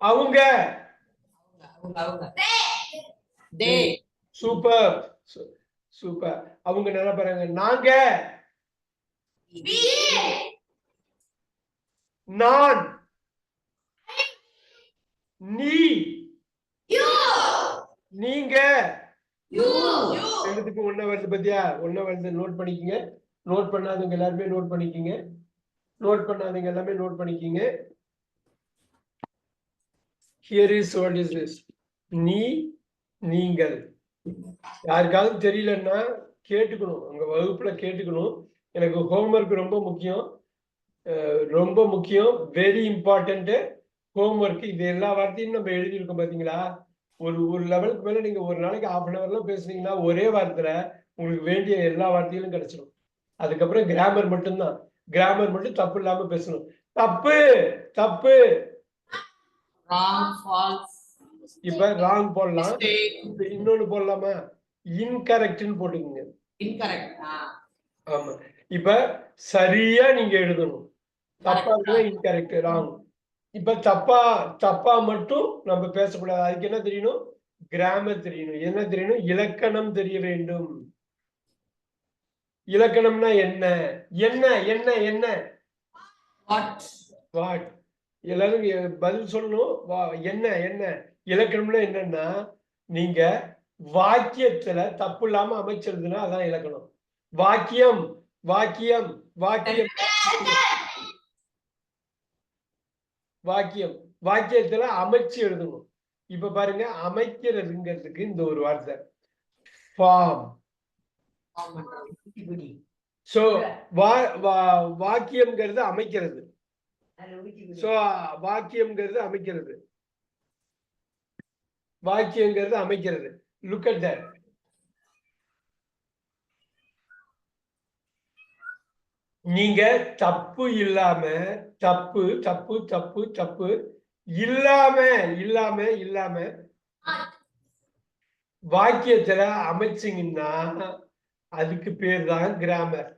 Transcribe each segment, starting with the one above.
அவங்க super super. அவங்க நல்லா பாருங்க. நாங்க, நான், நீ, நீங்க. ரெண்டுத்துக்கும் ஒண்ணா வருது பத்தியா? ஒண்ணா வருது. நோட் பண்ணிக்கங்க. நோட் பண்ணாதவங்க எல்லாருமே நோட் பண்ணிக்கங்க. நோட் பண்ணாதவங்க எல்லாமே நோட் பண்ணிக்கங்க. Here is what is this. நீ, நீங்கள். யாருக்காவது தெரியலன்னா கேட்டுக்கணும், உங்க வகுப்புல கேட்டுக்கணும். எனக்கு ஹோம்ஒர்க் ரொம்ப முக்கியம், ரொம்ப முக்கியம். Very important homework. இது எல்லா வார்த்தையும் நம்ம எழுதியிருக்கோம் பாத்தீங்களா? ஒரு லெவலுக்கு மேல நீங்க ஒரு நாளைக்கு 1/2 hour எல்லாம் பேசுனீங்கன்னா ஒரே வார்த்தையில உங்களுக்கு வேண்டிய எல்லா வார்த்தைகளும் கிடைச்சிடும். அதுக்கப்புறம் கிராமர் மட்டும்தான். கிராமர் மட்டும் தப்பு இல்லாம பேசணும். தப்பு தப்பு. இப்ப ராங் போடலாம். இன்னொன்னு போடலாமா? இன்கரெக்ட்னு போட்டுக்கோங்க. ஆமா. இப்ப சரியா நீங்க எழுதணும். தப்பா இருந்தா இன்கரெக்ட், ராங். இப்ப தப்பா மட்டும் நம்ம பேசக்கூடாது. அதுக்கு என்ன தெரியணும்? கிராமர் தெரியணும். என்ன தெரியணும்? இலக்கணம் தெரிய வேண்டும். இலக்கணம்னா என்ன? என்ன என்ன என்ன? வாட். எல்லாரும் பதில் சொல்லணும். என்ன என்ன? இலக்கணம்னா என்னன்னா, நீங்க வாக்கியத்துல தப்பு இல்லாம அமைச்சிருதுன்னா அதான் இலக்கணம். வாக்கியம் வாக்கியம் வாக்கியம் வாக்கியம் வாக்கியத்துல அமைச்சு எழுதணும். இப்ப பாருங்க, அமைக்கிறதுங்கிறதுக்கு இந்த ஒரு வார்த்தை ஃபார்ம். சோ வாக்கியம்ங்கிறது அமைக்கிறது. சோ வாக்கியம்ங்கிறது அமைக்கிறது. வாக்கியங்கிறது அமைக்கிறது. Look at that. நீங்க தப்பு இல்லாம, தப்பு தப்பு தப்பு தப்பு இல்லாம இல்லாம இல்லாம வாக்கியத்துல அமைச்சிங்கன்னா அதுக்கு பேர் தான் கிராமர்.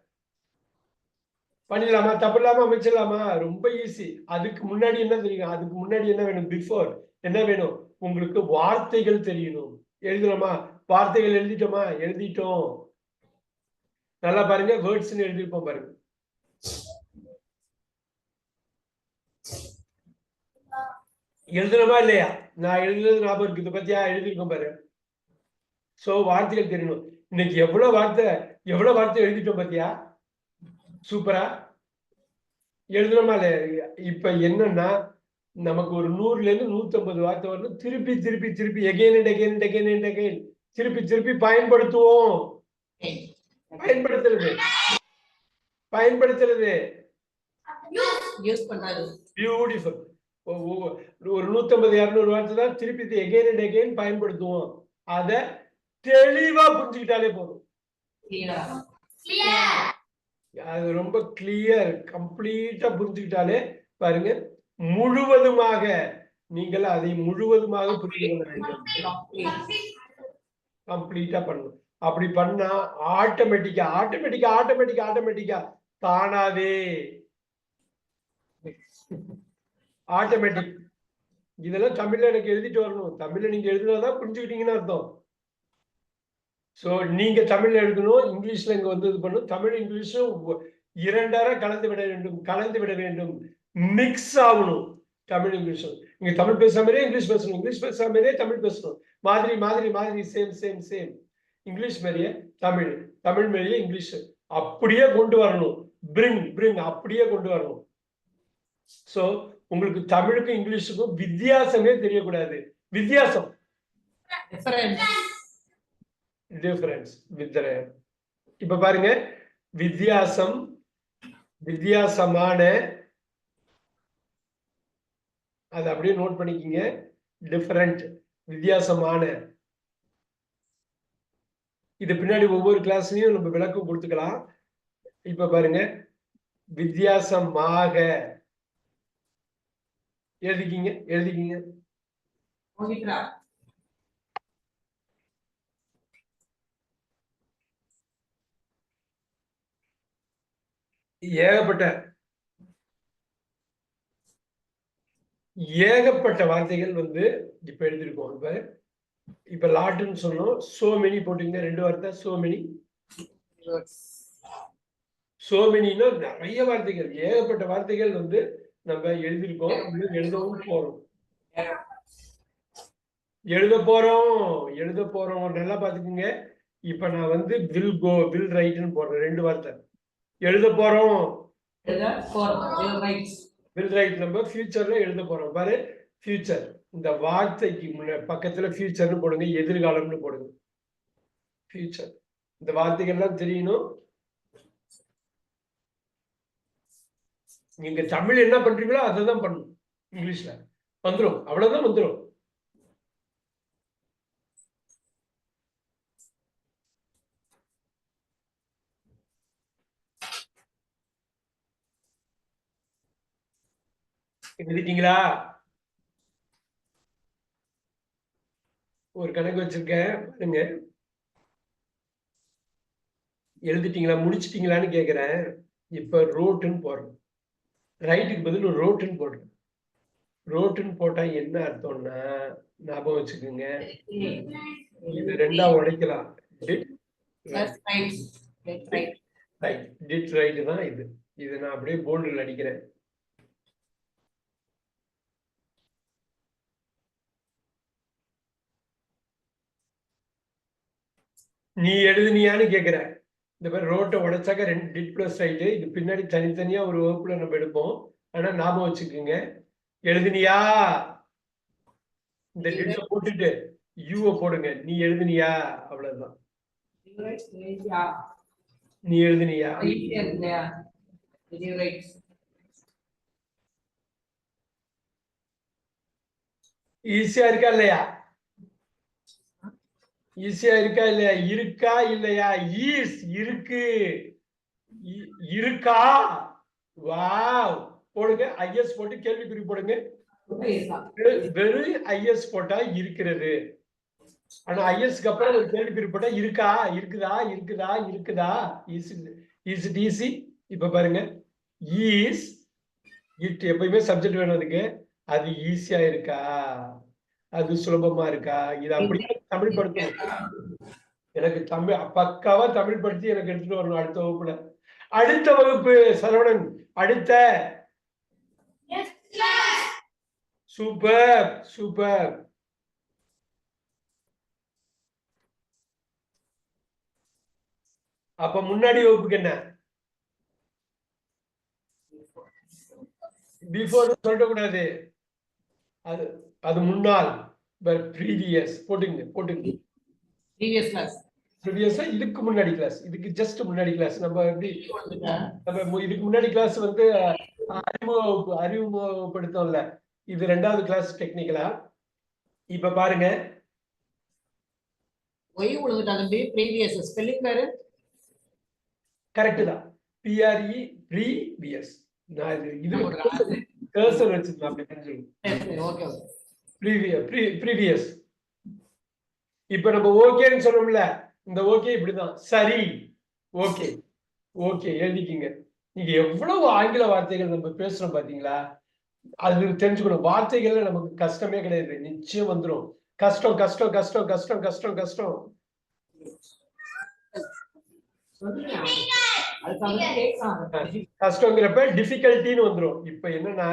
பண்ணிடலாமா? தப்பு இல்லாம அமைச்சிடலாமா? ரொம்ப ஈஸி. அதுக்கு முன்னாடி என்ன தெரியும்? அதுக்கு முன்னாடி என்ன வேணும்? பிஃபோர் என்ன வேணும்? உங்களுக்கு வார்த்தைகள் தெரியணும். எழுதலாமா? வார்த்தைகள் எழுதிட்டோமா? எழுதிட்டோம். நல்லா பாருங்க, வேர்ட்ஸ் எழுதிருப்போம் பாருங்க. எழுதணுமா இல்லையா? நான் எழுதுறது ஞாபகம் இருக்கு. இதை பத்தியா எழுதிருக்கோம் பாரு. சோ வார்த்தைகள் தெரியணும். இன்னைக்கு எவ்வளவு வார்த்தை எழுதிட்டோம் பாத்தியா? சூப்பரா எழுதணுமா இல்லையா? இப்ப என்னன்னா, நமக்கு ஒரு 100ல இருந்து 150 வார்த்தை வரணும். திருப்பி திருப்பி திருப்பி again and again and again and again திருப்பி திருப்பி பயன்படுத்துவோம். பயன்படுத்துறது பயன்படுத்துறது பியூட்டிஃபுல். ஒரு 150 200 வார்த்தை தான் திருப்பி எகைன் அண்ட் எகைன் பயன்படுத்துவோம். அத தெளிவா புரிஞ்சுக்கிட்டாலே போதும். அது ரொம்ப கிளியர். கம்ப்ளீட்டா புரிஞ்சுக்கிட்டாலே பாருங்க, முழுவதுமாக நீங்கள் அதை முழுவதுமாக புரிந்து கொள்ள வேண்டும். கம்ப்ளீட்டா பண்ணணும். அப்படி பண்ணா ஆட்டோமேட்டிக்கா ஆட்டோமேட்டிக்கா ஆட்டோமேட்டிக்கா ஆட்டோமேட்டிக்கா தானாவே ஆட்டோமேட்டிக். இதெல்லாம் தமிழ்ல எனக்கு எழுதிட்டு வரணும். தமிழ்ல நீங்க எழுதுனாதான் புரிஞ்சுக்கிட்டீங்கன்னு அர்த்தம். சோ நீங்க தமிழ்ல எழுதணும், இங்கிலீஷ்ல இங்க வந்து இது பண்ணணும். தமிழ் இங்கிலீஷும் இரண்டர கலந்து விட வேண்டும். மிக்ஸ் ஆகணும் தமிழ் இங்கிலீஷும். நீங்க தமிழ் பேசுற மாதிரியே இங்கிலீஷ் பேசணும், இங்கிலீஷ் பேசுற மாதிரியே தமிழ் பேசணும். மாதிரி மாதிரி மாதிரி சேம் சேம் சேம். இங்கிலீஷ் மாதிரியே தமிழ், தமிழ் மாதிரியே இங்கிலீஷ் அப்படியே கொண்டு வரணும். பிரிங் அப்படியே கொண்டு வரணும். சோ உங்களுக்கு தமிழுக்கும் இங்கிலீஷுக்கும் வித்தியாசமே தெரியக்கூடாது. வித்தியாசம் டிஃபரன்ஸ் இப்ப பாருங்க, வித்தியாசம், வித்தியாசமான, அது அப்படியே நோட் பண்ணிக்கிங்க. டிஃபரண்ட், வித்தியாசமான. இது பின்னாடி ஒவ்வொரு கிளாஸ்லயும் நம்ம விளக்கம் கொடுத்துக்கலாம். இப்ப பாருங்க, வித்தியாசமாக எழுதிக்கிங்க. ஏகப்பட்ட ஏகப்பட்ட வார்த்தைகள் வந்து இப்ப எழுதிருக்கோம். இப்ப லாட்னு சொன்னோம். சோ மெனி போட்டீங்க 2 வார்த்தை. So many. சோ மெனினா நிறைய வார்த்தைகள், ஏகப்பட்ட வார்த்தைகள் வந்து நம்ம எழுதியிருக்கோம். எழுதவும் போறோம். எழுத போறோம். நல்லா பாத்துக்கோங்க. இப்ப நான் வந்து வில் கோ, வில் ரைட்னு போடுறேன். 2 வார்த்தை. எழுத போறோம். வில் ரைட் நம்ம ஃபியூச்சர்ல எழுத போறோம். பாரு, ஃபியூச்சர். இந்த வார்த்தைக்கு பக்கத்துல ஃபியூச்சர்னு போடுங்க, எதிர்காலம்னு போடுங்க. ஃபியூச்சர். இந்த வார்த்தைகள்லாம் தெரியணும். நீங்க தமிழ் என்ன பண்றீங்களோ அதை தான் பண்ணணும். இங்கிலீஷ்ல வந்துடும், அவ்வளவுதான் வந்துடும். எழுதிட்டீங்களா? ஒரு கணக்கு வச்சிருக்கேன் பாருங்க. எழுதிட்டீங்களா, முடிச்சிட்டீங்களான்னு கேக்குறேன். இப்ப ரோட்டுன்னு போடுறோம். ரைட்டுக்கு பதில் ரோட்டுன்னு போடுறோம். ரோட்டுன்னு போட்டா என்ன அர்த்தம்னா, ஞாபகம் வச்சுக்கோங்க, இது ரெண்டா உடைக்கலாம். டிட் ரைட் தான் இது. இதை நான் அப்படியே போல்டில் அடிக்கிறேன். நீ எழுதுனியான்னு கேக்குற. இந்த மாதிரி ரோட்டை உடைச்சாக்க 2 டிட் பிளஸ் ரைட்டு. இது பின்னாடி தனித்தனியா ஒரு வகுப்புல நம்ம எடுப்போம். ஆனா ஞாபகம் வச்சுக்கோங்க, எழுதுனியா இந்த டிட்ட போட்டுட்டு யூவை போடுங்க. நீ எழுதுனியா, அவ்வளவுதான். நீ எழுதுனியா? ஈஸியா இருக்கா இல்லையா? ஈஸியா இருக்கா இல்லையா? இருக்கா இல்லையா? ஈஸ் இருக்கு. இருக்கா? வாவ். போடுங்க, ஐஎஸ் போட்டு கேள்விக்குறி போடுங்க. வெறும் ஐஎஸ் போட்டா இருக்கிறது. ஆனா ஐஎஸ்க்கு அப்புறம் ஒரு கேள்விக்குறி போட்டா இருக்கா, இருக்குதா, இருக்குதா, இருக்குதா. Is it easy? இப்ப பாருங்க, ஈஸ் இட் எப்பயுமே சப்ஜெக்ட் வேணும் அதுக்கு. அது ஈஸியா இருக்கா, அது சுலபமா இருக்கா, இது அப்படியே தமிழ் படுத்தணும். எனக்கு தமிழ் பக்காவா தமிழ் படுத்தி எனக்கு எடுத்துட்டு வரணும் அடுத்த வகுப்புல. அடுத்த வகுப்பு சரவணன், அடுத்த. Super super. அப்ப முன்னாடி வகுப்புக்கு என்ன? பிஃபோர் சொல்ல கூடாது. அது அது முன்னாள். ப்ரீவியஸ் போட்டுங்க, போட்டுங்க. ப்ரீவியஸா இதுக்கு முன்னாடி கிளாஸ், இதுக்கு ஜஸ்ட் முன்னாடி கிளாஸ். நம்ம எப்படி நம்ம இதுக்கு முன்னாடி கிளாஸ் வந்து அறிமுகப்படுத்தோம்ல, இது 2வது கிளாஸ் டெக்னிக்கலா. இப்ப பாருங்க, கரெக்ட் தான். BRE previous. நான் இது கர்சர் வச்சிருந்தேன், அப்படி தெரிஞ்சுக்கணும். ப்ரீவியஸ். இப்ப நம்ம ஓகேன்னு சொன்னோம்ல, இந்த ஓகே இப்படிதான். சரி, ஓகே ஓகே எழுதிக்கிங்க. நீங்க எவ்வளவு ஆங்கில வார்த்தைகள் நம்ம பேசுறோம் பாத்தீங்களா? அது தெரிஞ்சுக்கணும். வார்த்தைகள்ல நமக்கு கஷ்டமே கிடையாது, நிச்சயம் வந்துடும். கஷ்டம் கஷ்டம் கஷ்டம் கஷ்டம் கஷ்டம் கஷ்டம். கஷ்டங்கிறப்ப டிஃபிகல்ட்டின்னு வந்துடும். இப்ப என்னன்னா,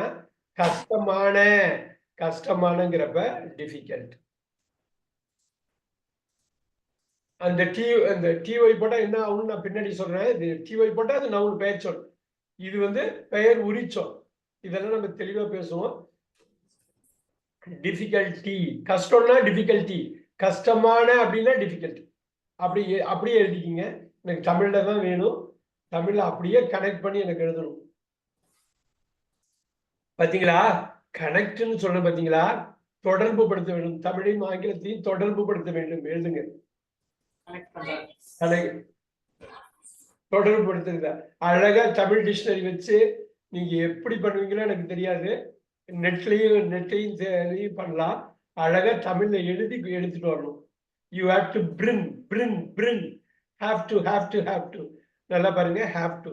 கஷ்டமானங்கிறப்ப டிஃபிகல்ட். அந்த டிஒய் போட்டா என்ன ஆகும்னு நான் பின்னாடி சொல்றேன். இது டிஒய் போட்டா அது நவுன், பெயர் சொல். இது வந்து பெயர் உரிச்சொல். இதெல்லாம் நம்ம தெளிவா பேசுவோம். டிஃபிகல்ட்டி, கஷ்டம்னா டிஃபிகல்ட்டி, கஷ்டமான அப்படின்னா டிஃபிகல்ட்டி. அப்படியே எழுதிக்கிங்க. எனக்கு தமிழ்ல தான் வேணும். தமிழ்ல அப்படியே கனெக்ட் பண்ணி எனக்கு எழுதணும். பாத்தீங்களா, கனெக்ட்னு சொல்ல பாத்தீங்களா? தொடர்பு படுத்த வேண்டும். தமிழையும் ஆங்கிலத்தையும் தொடர்பு படுத்த வேண்டும். எழுதுங்க. தொடர்பு படுத்துங்க. அழகா தமிழ் டிக்ஷனரி வச்சு நீங்க எப்படி பண்ணுவீங்களோ எனக்கு தெரியாது. நெட்லையும் பண்ணலாம். அழகா தமிழ்ல எழுதி எடுத்துட்டு வரணும். You have to bring have to. நல்லா பாருங்க, have to.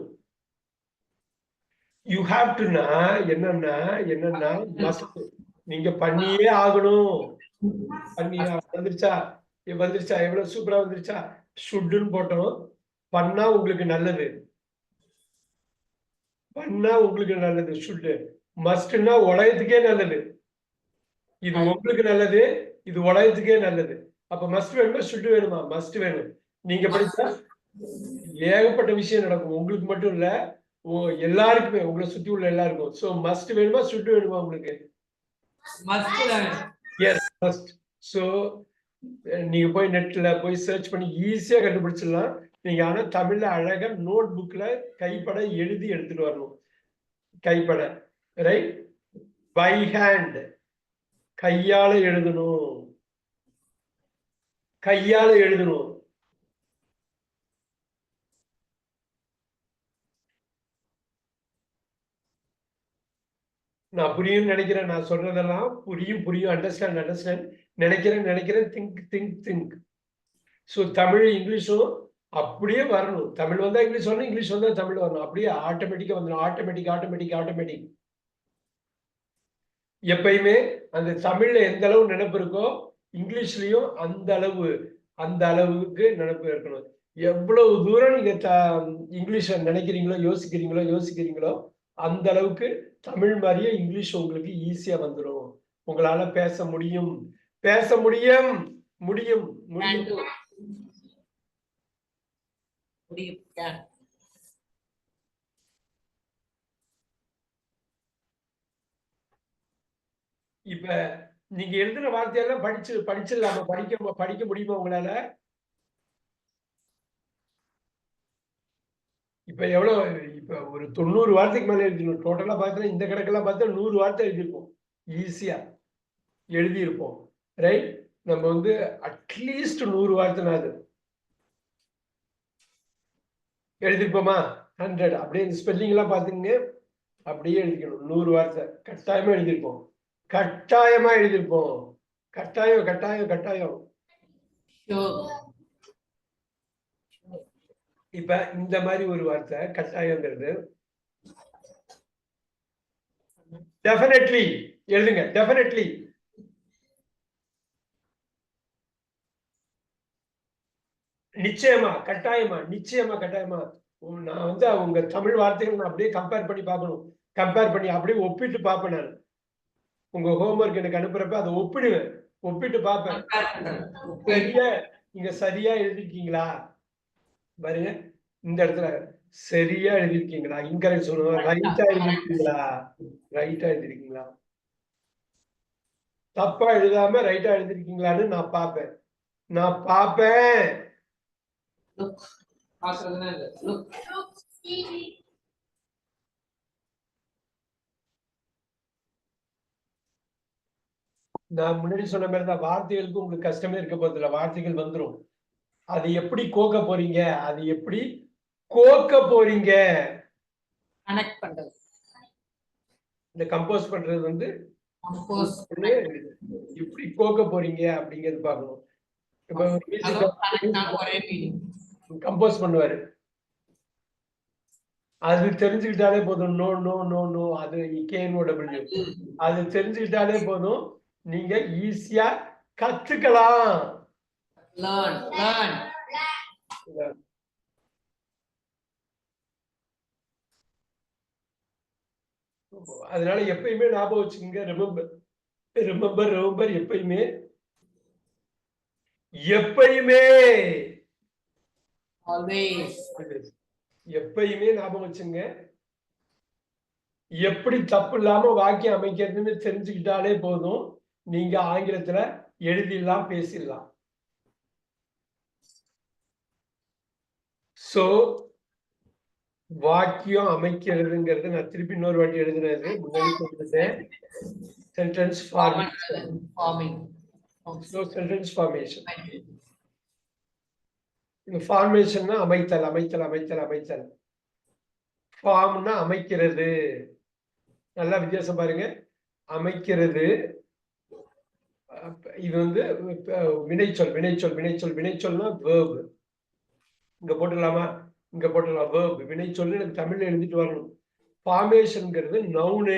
யூ ஹேவ் டுனா என்னன்னா must. நீங்க பண்ணியே ஆகணும். பண்ணியா வந்துருச்சா? வந்துருச்சா? எவ்வளவு சூப்பரா வந்துருச்சா? ஷுட்ன்னு போட்டோம். பண்ணா உங்களுக்கு நல்லது. பண்ணா உங்களுக்கு நல்லது ஷுட். மஸ்ட்னா உலகத்துக்கே நல்லது. இது உங்களுக்கு நல்லது. இது உலகத்துக்கே நல்லது. அப்ப மஸ்ட் வேணுமா? ஷுட் வேணுமா? மஸ்ட் வேணும். நீங்க படிச்சா ஏகப்பட்ட விஷயம் நடக்கும். உங்களுக்கு மட்டும் இல்ல. எல்லாருக்குமே உங்களை சுத்தி உள்ள எல்லாருக்கும். சோ மஸ்ட் வேணுமா? ஷுட் வேணுமா உங்களுக்கு? S must. சோ நீங்க போய் நெட்ல போய் சர்ச் பண்ணி ஈஸியா கண்டுபிடிச்சிடலாம். நீங்க ஆனா தமிழ்ல அழகா நோட் புக்ல கைப்பட எழுதி எடுத்துட்டு வரணும். கைப்பட ரைட். பை ஹேண்ட் கையால எழுதணும். கையால எழுதணும். நான் புரியும் நினைக்கிறேன். நான் சொல்றதெல்லாம் புரியும். அண்டர்ஸ்டாண்ட் நினைக்கிறேன். திங்க். ஸோ தமிழ் இங்கிலீஷும் அப்படியே வரணும். தமிழ் வந்தா இங்கிலீஷ் வரணும், இங்கிலீஷ் வந்தா தமிழ் வரணும். அப்படியே ஆட்டோமேட்டிக்கா வந்துடும். ஆட்டோமேட்டிக். எப்பயுமே அந்த தமிழ்ல எந்த அளவு நினைப்பு இருக்கோ இங்கிலீஷ்லயும் அந்த அளவுக்கு நினைப்பு இருக்கணும். எவ்வளவு தூரம் நீங்க இங்கிலீஷ நினைக்கிறீங்களோ யோசிக்கிறீங்களோ அந்த அளவுக்கு தமிழ் மாதிரியே இங்கிலீஷ் உங்களுக்கு ஈஸியா வந்துடும். உங்களால பேச முடியும். இப்ப நீங்க எழுதுன வார்த்தையெல்லாம் படிச்சிடலாமா? படிக்க முடியுமா உங்களால? இப்ப எவ்வளவு? இப்ப ஒரு 90 வார்த்தைக்கு மேல எழுதிருக்கோம். டோட்டலா பார்த்தா இந்த கணக்கெல்லாம் பார்த்தா 100 வார்த்தை எழுதியிருப்போம். ஈஸியா எழுதியிருப்போம். ரைட். நம்ம வந்து அட்லீஸ்ட் 100 வார்த்தைனாது எழுதிருப்போமா? 100 அப்படியே ஸ்பெல்லிங் எல்லாம் பாத்துங்க. அப்படியே எழுதிக்கணும். 100 வார்த்தை கட்டாயமா எழுதியிருப்போம். கட்டாயம். இப்ப இந்த மாதிரி ஒரு வார்த்தை கட்டாயங்கிறது டெஃபினெட்லி எழுதுங்க. டெஃபினெட்லி நிச்சயமா கட்டாயமா நான் வந்து உங்க தமிழ் வார்த்தைகள் நான் அப்படியே கம்பேர் பண்ணி பார்க்கணும். கம்பேர் பண்ணி அப்படியே ஒப்பிட்டு பார்ப்பேன். நான் உங்க ஹோம்ஒர்க் எனக்கு அனுப்புறப்ப அதை ஒப்பிட்டு பார்ப்பேன். நீங்க சரியா எழுதிருக்கீங்களா பாருங்க. இந்த இடத்துல சரியா எழுதிருக்கீங்களா? இன்கரெக்ட் சொல்லுவோம். ரைட்டா எழுதிருக்கீங்களா? தப்பா எழுதாம ரைட்டா எழுதிருக்கீங்களான்னு நான் பார்ப்பேன். நான் முன்னாடி சொன்ன மாதிரி தான் வார்த்தைகளுக்கு உங்களுக்கு கஷ்டமே இருக்க போதில்லை. வார்த்தைகள் வந்துடும். அது எப்படி கோக்க போறீங்க? இந்த கம்போஸ் பண்றது வந்து எப்படி கோக்க போறீங்க அப்படிங்கிறது பார்க்கணும். கம்போஸ் பண்ணுவாரு. அது தெரிஞ்சுக்கிட்டாலே போதும். நோ அது KNOW. அது தெரிஞ்சுக்கிட்டாலே போதும். நீங்க ஈஸியா கத்துக்கலாம். அதனால எப்பயுமே ஞாபகம் வச்சுக்கோங்க. ரிமெம்பர் எப்பயுமே ஞாபகம் வச்சுங்க. எப்படி தப்பு இல்லாம வாக்கியம் அமைக்கிறதுன்னு தெரிஞ்சுக்கிட்டாலே போதும். நீங்க ஆங்கிலத்துல எழுதிடலாம், பேசிடலாம். சோ வாக்கியம் அமைக்கிறதுங்கிறது நான் திருப்பி இன்னொரு வாட்டி எழுதுனது முன்னாடி சொல்லிட்டேன். Sentence formation. ஃபார்மேஷன்னா அமைத்தல். ஃபார்ம்னா அமைக்கிறது. நல்லா வித்தியாசம் பாருங்க. அமைக்கிறது இது வந்து வினைச்சொல்னா verb. இங்க போட்டுடலாமா? verb. வினைச்சொல் எனக்கு தமிழ்ல எழுதிட்டு வரணும். ஃபார்மேஷன்ங்கிறது நவுனு.